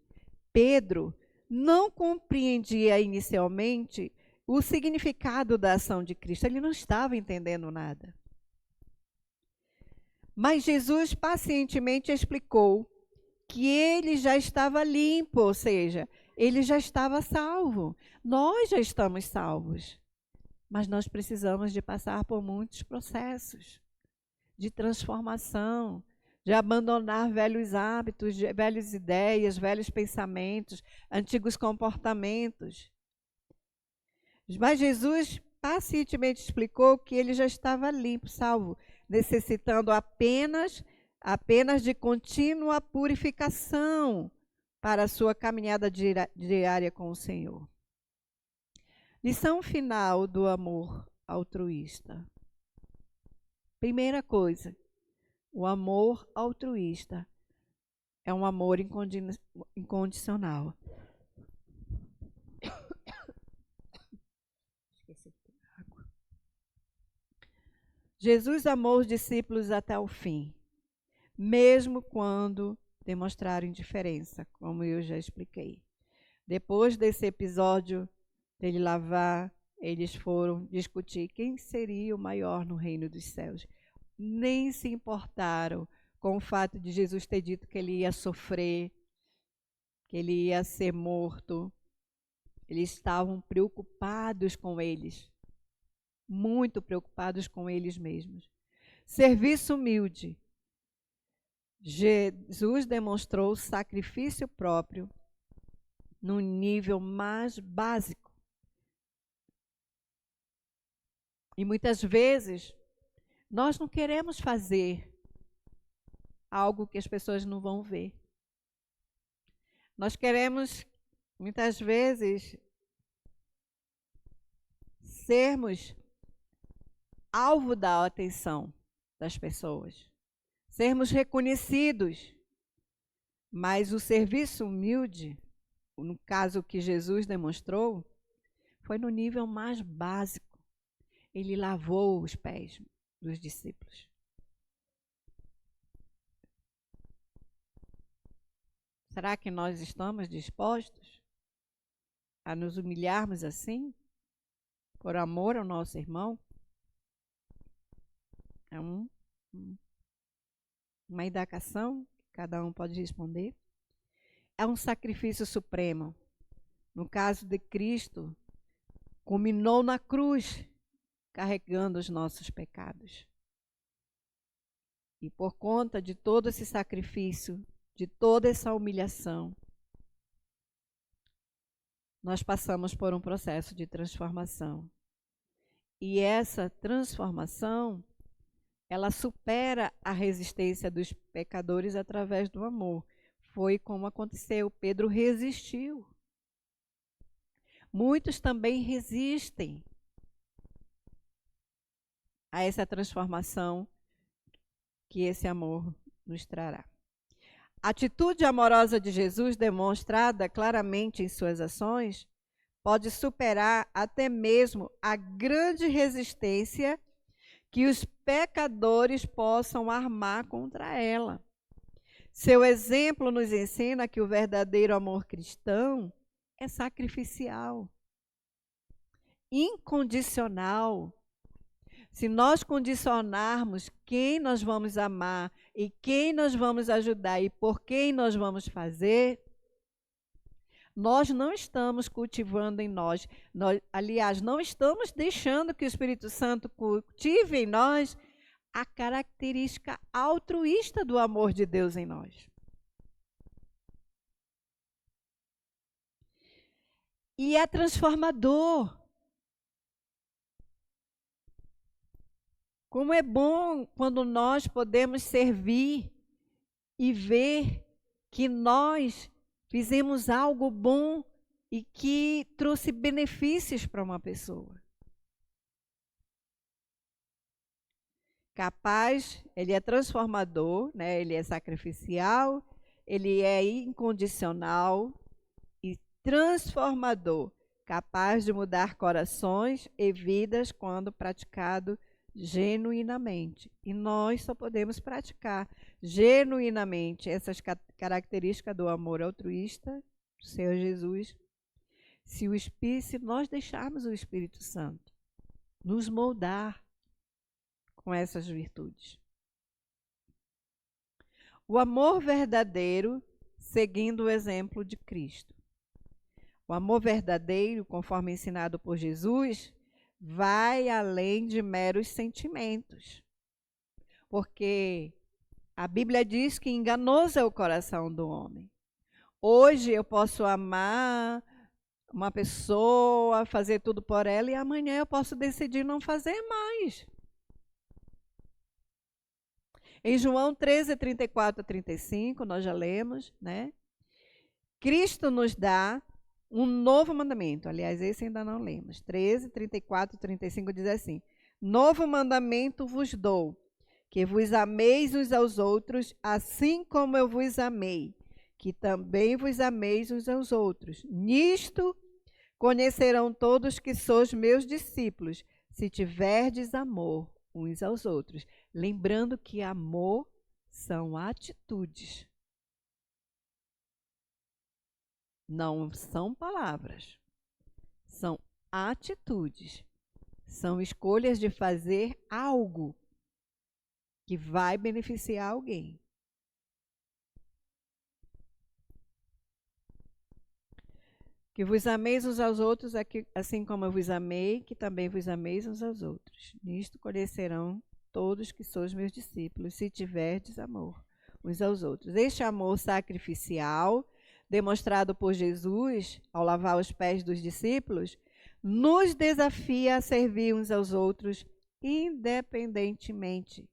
Pedro não compreendia inicialmente o significado da ação de Cristo. Ele não estava entendendo nada. Mas Jesus pacientemente explicou que ele já estava limpo, ou seja, ele já estava salvo. Nós já estamos salvos. Mas nós precisamos de passar por muitos processos de transformação, de abandonar velhos hábitos, velhas ideias, velhos pensamentos, antigos comportamentos. Mas Jesus pacientemente explicou que ele já estava limpo, salvo, necessitando apenas de contínua purificação para a sua caminhada diária com o Senhor. Lição final do amor altruísta. Primeira coisa, o amor altruísta é um amor incondicional. Jesus amou os discípulos até o fim, mesmo quando demonstraram indiferença, como eu já expliquei. Depois desse episódio dele lavar, eles foram discutir quem seria o maior no reino dos céus. Nem se importaram com o fato de Jesus ter dito que ele ia sofrer, que ele ia ser morto. Eles estavam preocupados com eles, muito preocupados com eles mesmos. Serviço humilde. Jesus demonstrou sacrifício próprio no nível mais básico. E muitas vezes nós não queremos fazer algo que as pessoas não vão ver. Nós queremos, muitas vezes, sermos alvo da atenção das pessoas, sermos reconhecidos. Mas o serviço humilde, no caso que Jesus demonstrou, foi no nível mais básico. Ele lavou os pés dos discípulos. Será que nós estamos dispostos a nos humilharmos assim, por amor ao nosso irmão? É uma indagação que cada um pode responder. É um sacrifício supremo. No caso de Cristo, culminou na cruz, carregando os nossos pecados. E por conta de todo esse sacrifício, de toda essa humilhação, nós passamos por um processo de transformação. E essa transformação, ela supera a resistência dos pecadores através do amor. Foi como aconteceu. Pedro resistiu. Muitos também resistem a essa transformação que esse amor nos trará. A atitude amorosa de Jesus, demonstrada claramente em suas ações, pode superar até mesmo a grande resistência que os pecadores possam armar contra ela. Seu exemplo nos ensina que o verdadeiro amor cristão é sacrificial, incondicional. Se nós condicionarmos quem nós vamos amar e quem nós vamos ajudar e por quem nós vamos fazer, Nós não estamos cultivando em nós, aliás, não estamos deixando que o Espírito Santo cultive em nós a característica altruísta do amor de Deus em nós. E é transformador. Como é bom quando nós podemos servir e ver que nós fizemos algo bom e que trouxe benefícios para uma pessoa. Capaz, ele é transformador, né? Ele é sacrificial, ele é incondicional e transformador, capaz de mudar corações e vidas quando praticado genuinamente. E nós só podemos praticar genuinamente essas características do amor altruísta do Senhor Jesus se nós deixarmos o Espírito Santo nos moldar com essas virtudes. O amor verdadeiro, seguindo o exemplo de Cristo. O amor verdadeiro, conforme ensinado por Jesus, vai além de meros sentimentos. Porque a Bíblia diz que enganoso é o coração do homem. Hoje eu posso amar uma pessoa, fazer tudo por ela, e amanhã eu posso decidir não fazer mais. Em João 13, 34 a 35, nós já lemos, né? Cristo nos dá um novo mandamento. Aliás, esse ainda não lemos. 13, 34 e 35 diz assim: novo mandamento vos dou, que vos ameis uns aos outros, assim como eu vos amei, que também vos ameis uns aos outros. Nisto conhecerão todos que sois meus discípulos, se tiverdes amor uns aos outros. Lembrando que amor são atitudes. Não são palavras, são atitudes, são escolhas de fazer algo que vai beneficiar alguém. Que vos ameis uns aos outros, assim como eu vos amei, que também vos ameis uns aos outros. Nisto conhecerão todos que sois meus discípulos, se tiverdes amor uns aos outros. Este amor sacrificial, demonstrado por Jesus ao lavar os pés dos discípulos, nos desafia a servir uns aos outros independentemente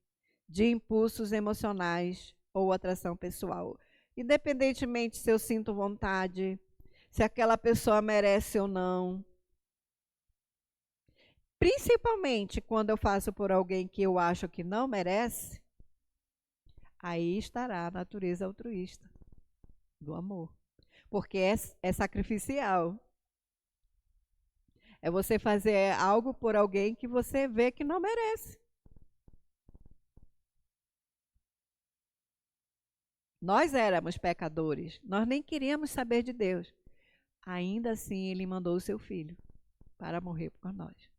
de impulsos emocionais ou atração pessoal. Independentemente se eu sinto vontade, se aquela pessoa merece ou não. Principalmente quando eu faço por alguém que eu acho que não merece, aí estará a natureza altruísta do amor. Porque é sacrificial. É você fazer algo por alguém que você vê que não merece. Nós éramos pecadores, nós nem queríamos saber de Deus. Ainda assim, Ele mandou o seu Filho para morrer por nós.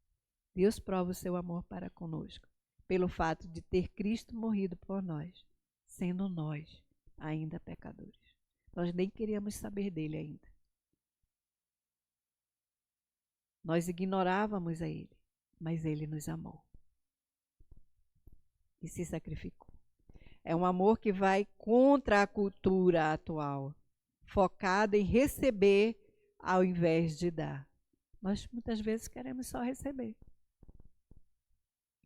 Deus prova o seu amor para conosco, pelo fato de ter Cristo morrido por nós, sendo nós ainda pecadores. Nós nem queríamos saber dele ainda. Nós ignorávamos a ele, mas ele nos amou e se sacrificou. É um amor que vai contra a cultura atual, focada em receber ao invés de dar. Nós muitas vezes queremos só receber.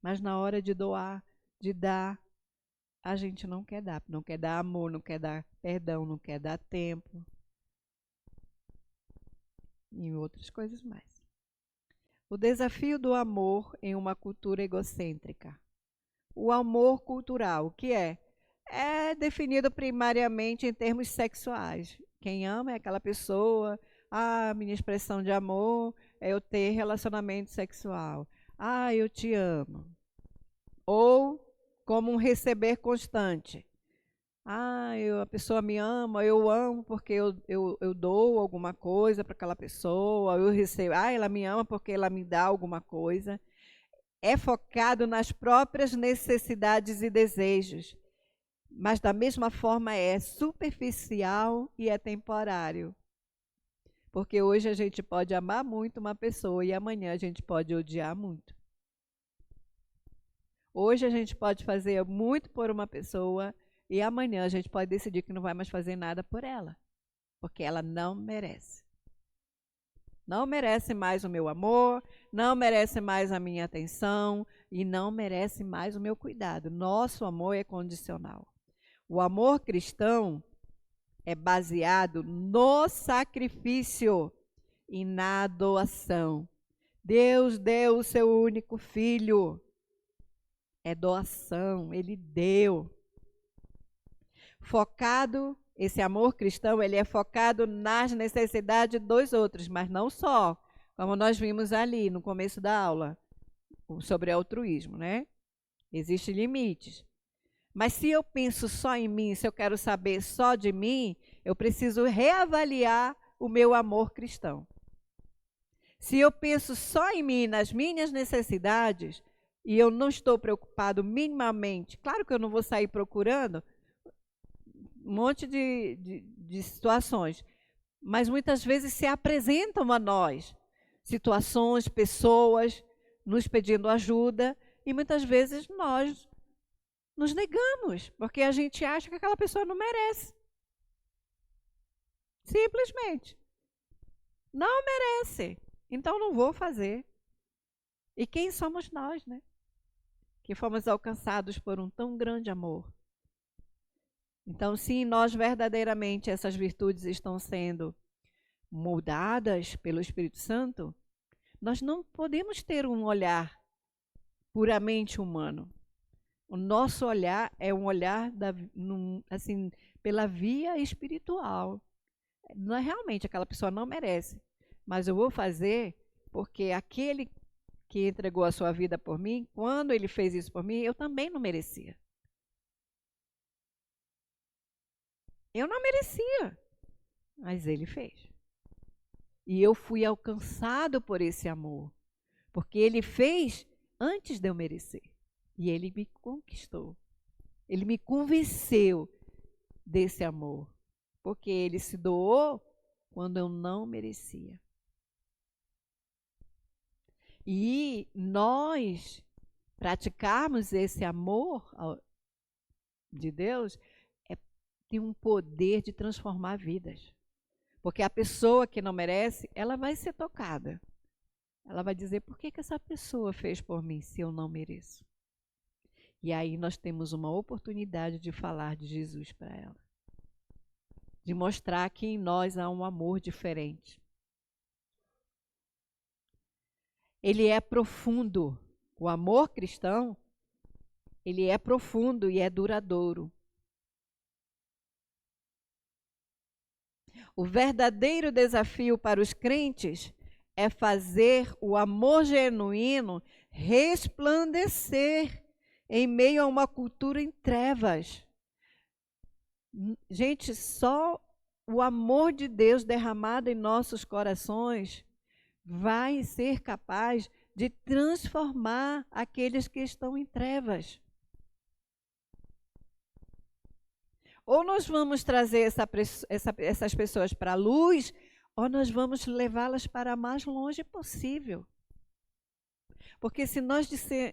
Mas na hora de doar, de dar, a gente não quer dar. Não quer dar amor, não quer dar perdão, não quer dar tempo. E outras coisas mais. O desafio do amor em uma cultura egocêntrica. O amor cultural, o que é? É definido primariamente em termos sexuais. Quem ama é aquela pessoa. Ah, minha expressão de amor é eu ter relacionamento sexual. Ah, eu te amo. Ou como um receber constante. Ah, a pessoa me ama, eu amo porque eu dou alguma coisa para aquela pessoa, eu recebo. Ah, ela me ama porque ela me dá alguma coisa. É focado nas próprias necessidades e desejos, mas da mesma forma é superficial e é temporário. Porque hoje a gente pode amar muito uma pessoa e amanhã a gente pode odiar muito. Hoje a gente pode fazer muito por uma pessoa e amanhã a gente pode decidir que não vai mais fazer nada por ela, porque ela não merece. Não merece mais o meu amor, não merece mais a minha atenção e não merece mais o meu cuidado. Nosso amor é condicional. O amor cristão é baseado no sacrifício e na doação. Deus deu o seu único filho. É doação, ele deu. Focado, esse amor cristão, ele é focado nas necessidades dos outros, mas não só, como nós vimos ali no começo da aula, sobre altruísmo, né? Existem limites. Mas se eu penso só em mim, se eu quero saber só de mim, eu preciso reavaliar o meu amor cristão. Se eu penso só em mim, nas minhas necessidades, e eu não estou preocupado minimamente, claro que eu não vou sair procurando um monte de situações, mas muitas vezes se apresentam a nós situações, pessoas nos pedindo ajuda, e muitas vezes nós nos negamos, porque a gente acha que aquela pessoa não merece. Simplesmente. Não merece. Então não vou fazer. E quem somos nós, né? Que fomos alcançados por um tão grande amor. Então, se nós verdadeiramente essas virtudes estão sendo moldadas pelo Espírito Santo, nós não podemos ter um olhar puramente humano. O nosso olhar é um olhar assim, pela via espiritual. Não é realmente, aquela pessoa não merece, mas eu vou fazer porque aquele que entregou a sua vida por mim, quando ele fez isso por mim, eu também não merecia. Eu não merecia, mas ele fez. E eu fui alcançado por esse amor, porque ele fez antes de eu merecer. E ele me conquistou. Ele me convenceu desse amor, porque ele se doou quando eu não merecia. E nós praticarmos esse amor de Deus tem um poder de transformar vidas. Porque a pessoa que não merece, ela vai ser tocada. Ela vai dizer, por que essa pessoa fez por mim se eu não mereço? E aí nós temos uma oportunidade de falar de Jesus para ela. De mostrar que em nós há um amor diferente. Ele é profundo. O amor cristão, ele é profundo e é duradouro. O verdadeiro desafio para os crentes é fazer o amor genuíno resplandecer em meio a uma cultura em trevas. Gente, só o amor de Deus derramado em nossos corações vai ser capaz de transformar aqueles que estão em trevas. Ou nós vamos trazer essas pessoas para a luz, ou nós vamos levá-las para mais longe possível. Porque se nós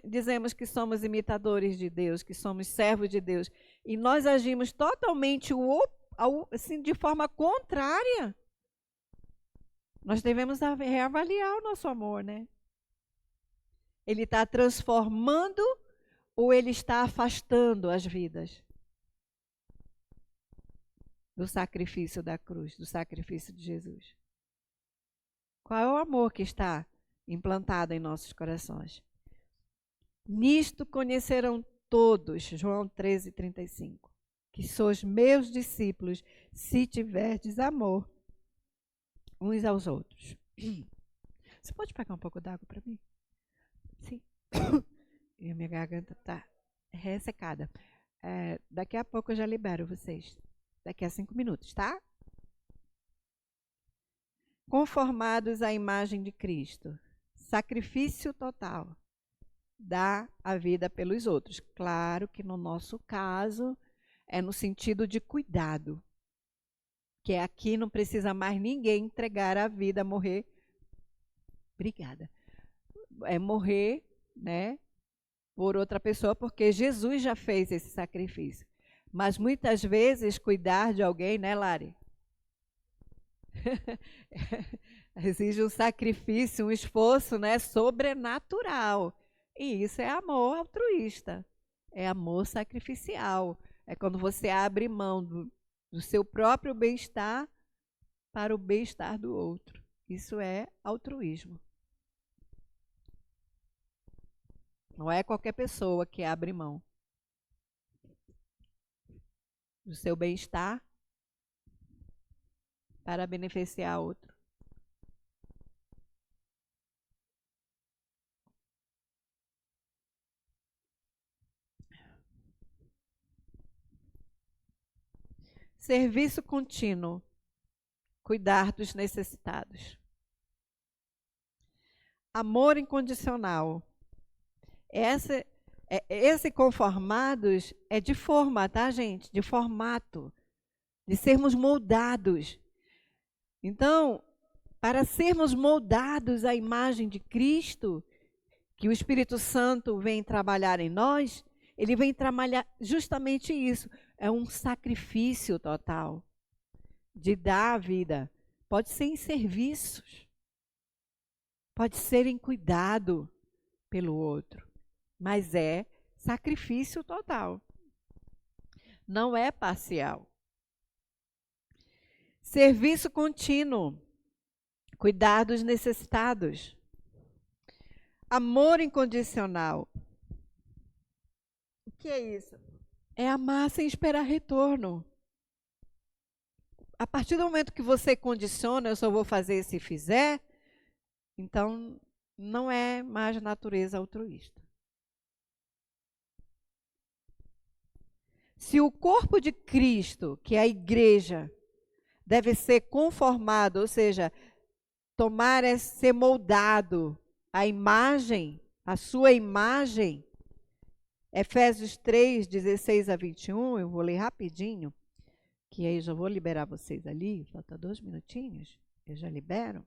dizemos que somos imitadores de Deus, que somos servos de Deus, e nós agimos totalmente assim, de forma contrária, nós devemos reavaliar o nosso amor, né? Ele está transformando ou ele está afastando as vidas do sacrifício da cruz, do sacrifício de Jesus? Qual é o amor que está implantado em nossos corações? Nisto conhecerão todos, João 13:35, que sois meus discípulos, se tiverdes amor uns aos outros. Você pode pegar um pouco d'água para mim? Sim. E a minha garganta está ressecada. Daqui a pouco eu já libero vocês. Daqui a 5 minutos, tá? Conformados à imagem de Cristo. Sacrifício total. Dá a vida pelos outros. Claro que no nosso caso é no sentido de cuidado. Que aqui não precisa mais ninguém entregar a vida, morrer. Obrigada. É morrer, né, por outra pessoa, porque Jesus já fez esse sacrifício. Mas muitas vezes cuidar de alguém, né, Lari? Exige um sacrifício, um esforço, né, sobrenatural. E isso é amor altruísta. É amor sacrificial. É quando você abre mão do seu próprio bem-estar para o bem-estar do outro. Isso é altruísmo. Não é qualquer pessoa que abre mão do seu bem-estar para beneficiar outro. Serviço contínuo. Cuidar dos necessitados. Amor incondicional. Esse conformados é de forma, tá, gente? De formato. De sermos moldados. Então, para sermos moldados à imagem de Cristo, que o Espírito Santo vem trabalhar em nós, ele vem trabalhar justamente isso. É um sacrifício total de dar a vida. Pode ser em serviços, pode ser em cuidado pelo outro, mas é sacrifício total. Não é parcial. Serviço contínuo. Cuidar dos necessitados. Amor incondicional. O que é isso? É amar sem esperar retorno. A partir do momento que você condiciona, eu só vou fazer se fizer, então não é mais natureza altruísta. Se o corpo de Cristo, que é a igreja, deve ser conformado, ou seja, ser moldado à imagem, à sua imagem, Efésios 3, 16 a 21, eu vou ler rapidinho, que aí já vou liberar vocês ali, falta 2 minutinhos, eu já libero.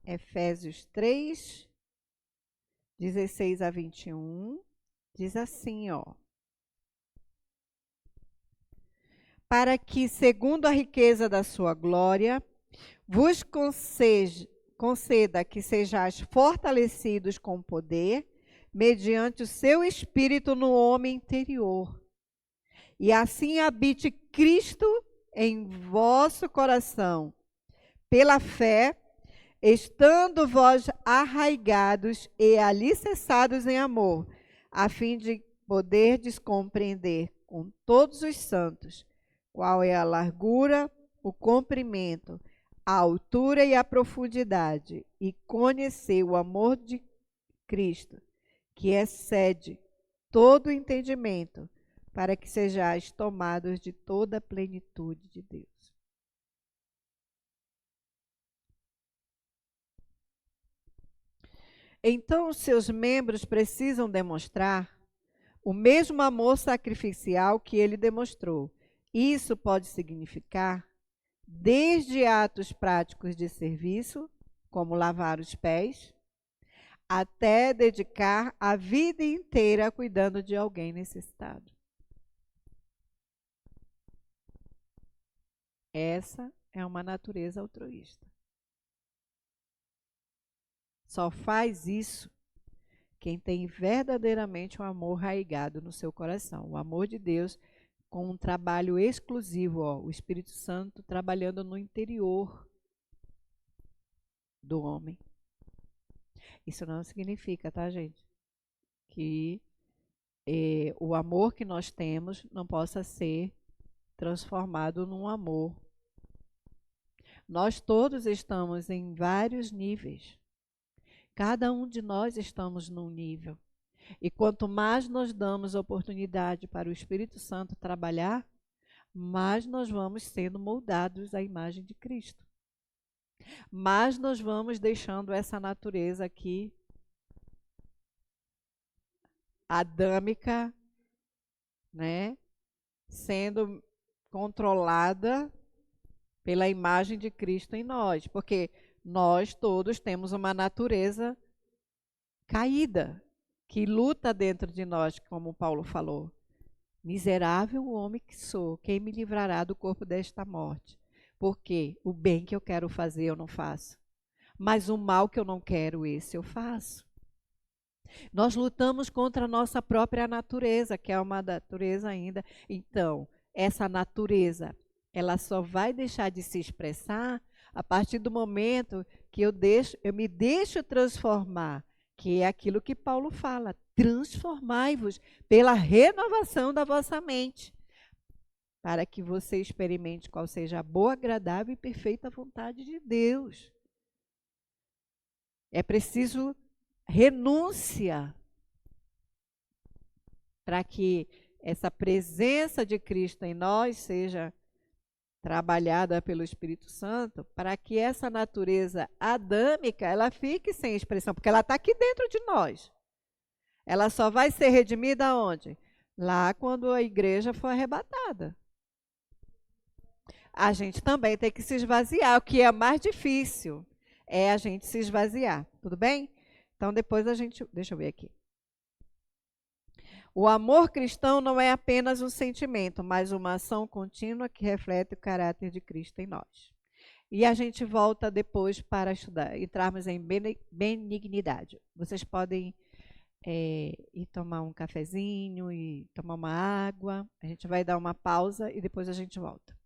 Efésios 3, 16 a 21, diz assim, ó. Para que, segundo a riqueza da sua glória, vos conceda que sejais fortalecidos com poder, mediante o seu Espírito no homem interior. E assim habite Cristo em vosso coração, pela fé, estando vós arraigados e alicerçados em amor, a fim de poderdes compreender com todos os santos qual é a largura, o comprimento, a altura e a profundidade, e conhecer o amor de Cristo, que excede todo o entendimento, para que sejais tomados de toda a plenitude de Deus. Então, os seus membros precisam demonstrar o mesmo amor sacrificial que ele demonstrou. Isso pode significar desde atos práticos de serviço, como lavar os pés, até dedicar a vida inteira cuidando de alguém necessitado. Essa é uma natureza altruísta. Só faz isso quem tem verdadeiramente um amor raigado no seu coração. O amor de Deus com um trabalho exclusivo, ó, o Espírito Santo trabalhando no interior do homem. Isso não significa, tá, gente, que o amor que nós temos não possa ser transformado num amor. Nós todos estamos em vários níveis. Cada um de nós estamos num nível. E quanto mais nós damos oportunidade para o Espírito Santo trabalhar, mais nós vamos sendo moldados à imagem de Cristo. Mais nós vamos deixando essa natureza aqui adâmica, né, sendo controlada pela imagem de Cristo em nós, porque nós todos temos uma natureza caída, que luta dentro de nós, como Paulo falou. Miserável homem que sou, quem me livrará do corpo desta morte? Porque o bem que eu quero fazer eu não faço, mas o mal que eu não quero, esse eu faço. Nós lutamos contra a nossa própria natureza, que é uma natureza ainda. Então, essa natureza, ela só vai deixar de se expressar a partir do momento que eu me deixo transformar, que é aquilo que Paulo fala: transformai-vos pela renovação da vossa mente, para que você experimente qual seja a boa, agradável e perfeita vontade de Deus. É preciso renúncia para que essa presença de Cristo em nós seja trabalhada pelo Espírito Santo, para que essa natureza adâmica ela fique sem expressão, porque ela está aqui dentro de nós. Ela só vai ser redimida onde? Lá quando a igreja for arrebatada. A gente também tem que se esvaziar. O que é mais difícil é a gente se esvaziar. Tudo bem? Então depois a gente... Deixa eu ver aqui. O amor cristão não é apenas um sentimento, mas uma ação contínua que reflete o caráter de Cristo em nós. E a gente volta depois para estudar, entrarmos em benignidade. Vocês podem ir tomar um cafezinho e tomar uma água. A gente vai dar uma pausa e depois a gente volta.